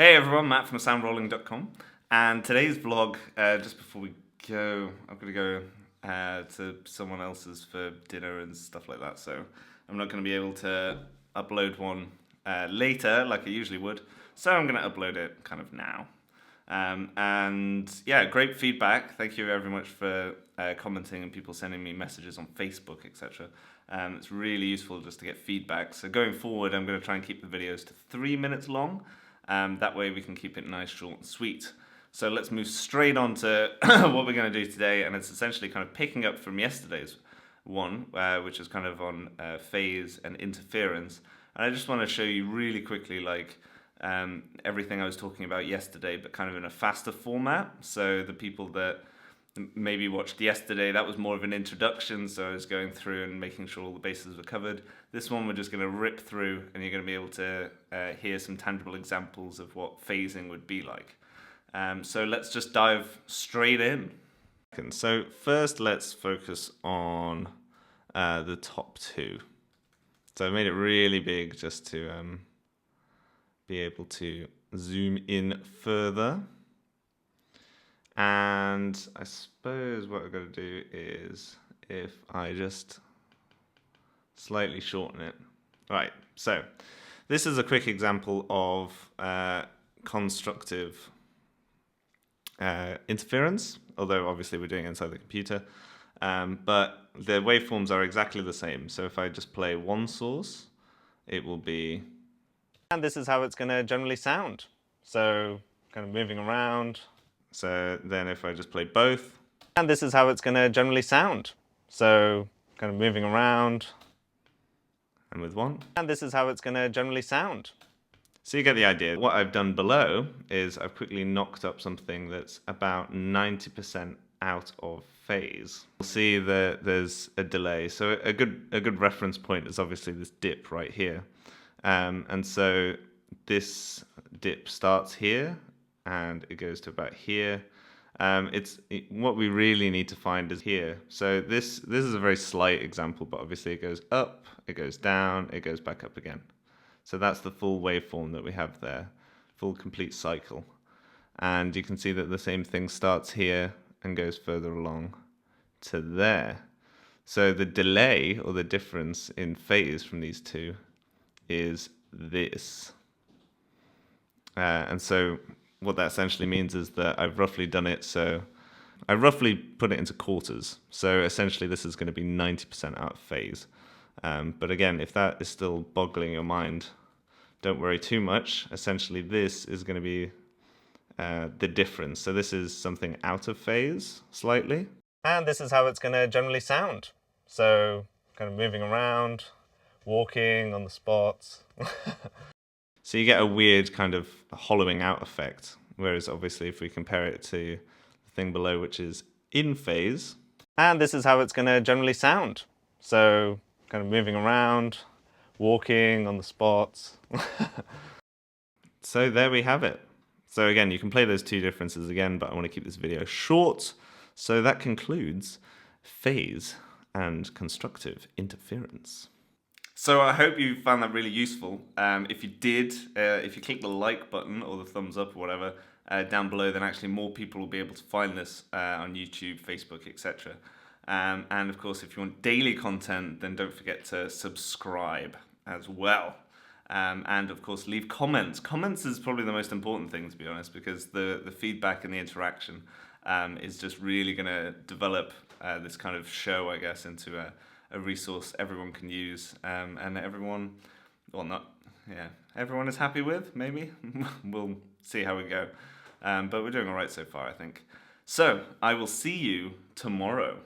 Hey everyone, Matt from Soundrolling.com, and today's vlog, just before we go, I'm going to go to someone else's for dinner and stuff like that, so I'm not going to be able to upload one later like I usually would, so I'm going to upload it kind of now. And yeah, great feedback. Thank you very much for commenting and people sending me messages on Facebook, etc. It's really useful just to get feedback. So going forward, I'm going to try and keep the videos to 3 minutes long. That way we can keep it nice, short and sweet. So let's move straight on to what we're going to do today, and it's essentially kind of picking up from yesterday's one, which is kind of on phase and interference. And I just want to show you really quickly, like, everything I was talking about yesterday, but kind of in a faster format. So the people that maybe watched yesterday, that was more of an introduction, so I was going through and making sure all the bases were covered. This one we're just going to rip through, and you're going to be able to hear some tangible examples of what phasing would be like. So let's just dive straight in. So first let's focus on the top two. So I made it really big just to be able to zoom in further. And I suppose what I'm going to do is if I just slightly shorten it. Right, so this is a quick example of constructive interference, although obviously we're doing it inside the computer. But the waveforms are exactly the same. So if I just play one source, it will be... And this is how it's going to generally sound. So kind of moving around. So then if I just play both, and this is how it's going to generally sound. So kind of moving around, and with one, and this is how it's going to generally sound. So you get the idea. What I've done below is I've quickly knocked up something that's about 90% out of phase. You'll see that there's a delay. So a good reference point is obviously this dip right here. And so this dip starts here, and it goes to about here. What we really need to find is here. So this is a very slight example, but obviously it goes up, it goes down, it goes back up again. So that's the full waveform that we have there, full complete cycle. And you can see that the same thing starts here and goes further along to there. So the delay, or the difference in phase from these two, is this. And so what that essentially means is that I've roughly done it, so I roughly put it into quarters. So essentially this is going to be 90% out of phase. But again, if that is still boggling your mind, don't worry too much. Essentially this is going to be the difference. So this is something out of phase slightly. And this is how it's going to generally sound. So kind of moving around, walking on the spots. So you get a weird kind of hollowing out effect. Whereas obviously if we compare it to the thing below, which is in phase. And this is how it's going to generally sound. So kind of moving around, walking on the spots. So there we have it. So again, you can play those two differences again, but I want to keep this video short. So that concludes phase and constructive interference. So I hope you found that really useful. If you did, if you click the like button or the thumbs up or whatever down below, then actually more people will be able to find this on YouTube, Facebook, etc. And of course, if you want daily content, then don't forget to subscribe as well. And of course, leave comments. Comments is probably the most important thing, to be honest, because the feedback and the interaction is just really going to develop this kind of show, I guess, into a resource everyone can use, and everyone, well, everyone is happy with, maybe. We'll see how we go. But we're doing all right so far, I think. So I will see you tomorrow.